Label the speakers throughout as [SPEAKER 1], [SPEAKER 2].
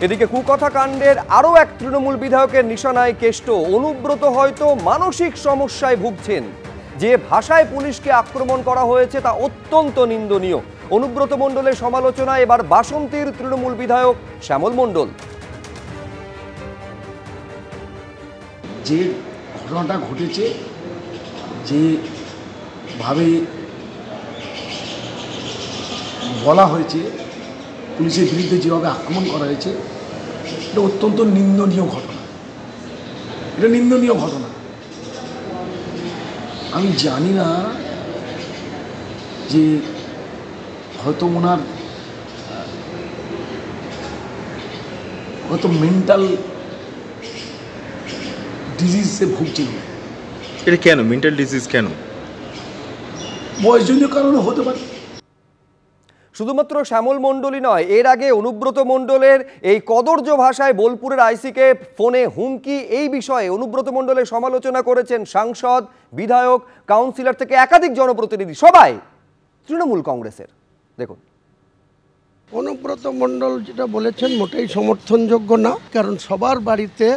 [SPEAKER 1] এদিকে কুকথা কাণ্ডের আরও এক তৃণমূল বিধায়কের নিশানায় কেষ্ট। অনুব্রত হয়তো মানসিক সমস্যায় ভুগছেন। যে ভাষায় পুলিশকে আক্রমণ করা হয়েছে তা অত্যন্ত নিন্দনীয়। অনুব্রত মণ্ডলের সমালোচনা এবার বাসন্তীর তৃণমূল বিধায়ক শ্যামল মণ্ডল।
[SPEAKER 2] যে ঘটনাটা ঘটেছে, যেভাবে বলা হয়েছে, পুলিশের বিরুদ্ধে যেভাবে আক্রমণ করা হয়েছে, এটা অত্যন্ত নিন্দনীয় ঘটনা। এটা নিন্দনীয় ঘটনা। আমি জানি না যে হয়তো ওনার হয়তো মেন্টাল ডিজিজে ভুগছিল।
[SPEAKER 3] এটা কেন মেন্টাল ডিজিজ? কেন?
[SPEAKER 2] বয়সজনিত কারণে হতে পারে।
[SPEAKER 1] শুধুমাত্র শ্যামল মণ্ডলই নয়, এর আগে অনুব্রত মণ্ডলের এই কদর্য ভাষায় বোলপুরের আইসিকে ফোনে হুমকি, এই বিষয়ে অনুব্রত মণ্ডলের সমালোচনা করেছেন সাংসদ, বিধায়ক, কাউন্সিলর থেকে একাধিক জনপ্রতিনিধি, সবাই তৃণমূল কংগ্রেসের। দেখুন,
[SPEAKER 4] অনুব্রত মণ্ডল যেটা বলেছেন মোটেই সমর্থনযোগ্য না, কারণ সবার বাড়িতে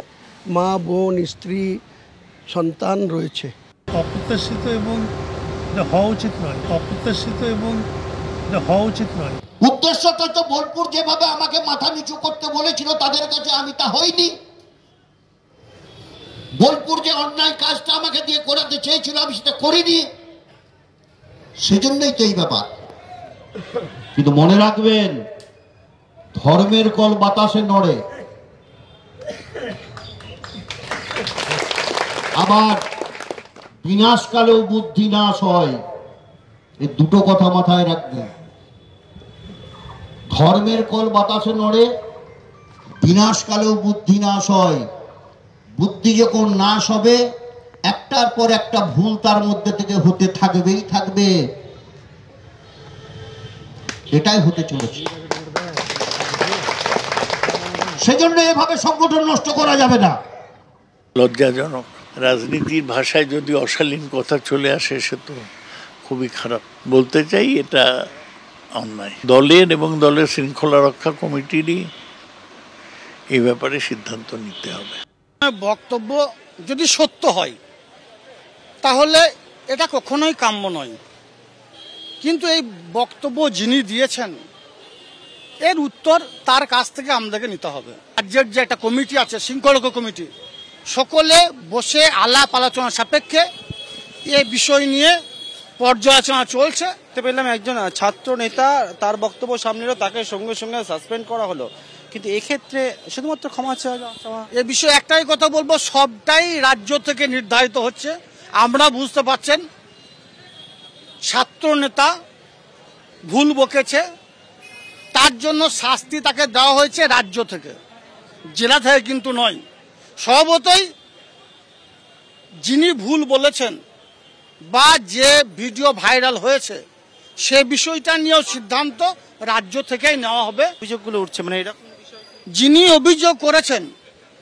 [SPEAKER 4] মা, বোন, স্ত্রী, সন্তান রয়েছে।
[SPEAKER 5] অপ্রত্যাশিত এবং হওয়া উচিত নয়। অপ্রত্যাশিত এবং হওয়া উচিত নয়।
[SPEAKER 6] উদ্দেশ্যটা তো বোলপুর যেভাবে আমাকে মাথা নিচু করতে বলেছিল তাদের কাছে আমি তা হইনি। বোলপুর যে অন্যায় কাজটা আমাকে দিয়ে করাতে চেয়েছিল আমি সেটা করিনি, সেজন্যই তো এই ব্যাপার। কিন্তু মনে রাখবেন, ধর্মের কল বাতাসে নড়ে, আবার বিনাশকালেও বুদ্ধি নাশ হয়। এই দুটো কথা মাথায় রাখবেন। ধর্মের কল বাতাসে নড়ে, বিনাশকালেও বুদ্ধি নাশ হয়। বুদ্ধি যখন নাশ হবে, একটার পর একটা ভুল তার মধ্যে থেকে হতে থাকবেই থাকবে। এটাই হতে চলেছে। সেজন্য এভাবে সংগঠন নষ্ট করা যাবে না।
[SPEAKER 5] লজ্জাজনক। রাজনীতির ভাষায় যদি অশালীন কথা চলে আসে সে তো খুবই খারাপ। বলতে চাই এটা অন্যায়। দলের এবং দলের শৃঙ্খলা রক্ষা কমিটিরই এই ব্যাপারে সিদ্ধান্ত নিতে হবে।
[SPEAKER 7] বক্তব্য যদি সত্য হয় তাহলে এটা কখনোই কাম্য নয়, কিন্তু এই বক্তব্য যিনি দিয়েছেন এর উত্তর তার কাছ থেকে আমাদেরকে নিতে হবে। রাজ্যের যে একটা কমিটি আছে, শৃঙ্খলা কমিটি, সকলে বসে আলাপ আলোচনা সাপেক্ষে এই বিষয় নিয়ে পর্যালোচনা চলছে।
[SPEAKER 8] পেলাম একজন ছাত্র নেতা, তার বক্তব্য সামনে এলো, তাকে সঙ্গে সঙ্গে সাসপেন্ড করা হলো, কিন্তু এক্ষেত্রে শুধুমাত্র ক্ষমা চাওয়া।
[SPEAKER 7] এ বিষয়ে একটাই কথা বলবো, সবটাই রাজ্য থেকে নির্ধারিত হচ্ছে। আমরা বুঝতে পারছেন ছাত্র নেতা ভুল বকেছে, তার জন্য শাস্তি তাকে দেওয়া হয়েছে রাজ্য থেকে, জেলা থেকে কিন্তু নয়। স্বভাবতই যিনি ভুল বলেছেন বা যে ভিডিও ভাইরাল হয়েছে সে বিষয়টা নিয়েও সিদ্ধান্ত রাজ্য থেকেই নেওয়া হবে।
[SPEAKER 8] অভিযোগগুলো উঠছে, মানে এরকম
[SPEAKER 7] যিনি অভিযোগ করেছেন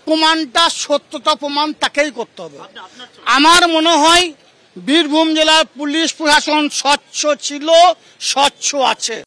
[SPEAKER 7] প্রমাণটা, সত্যতা প্রমাণ তাকেই করতে হবে। আমার মনে হয় বীরভূম জেলার পুলিশ প্রশাসন স্বচ্ছ ছিল, স্বচ্ছ আছে।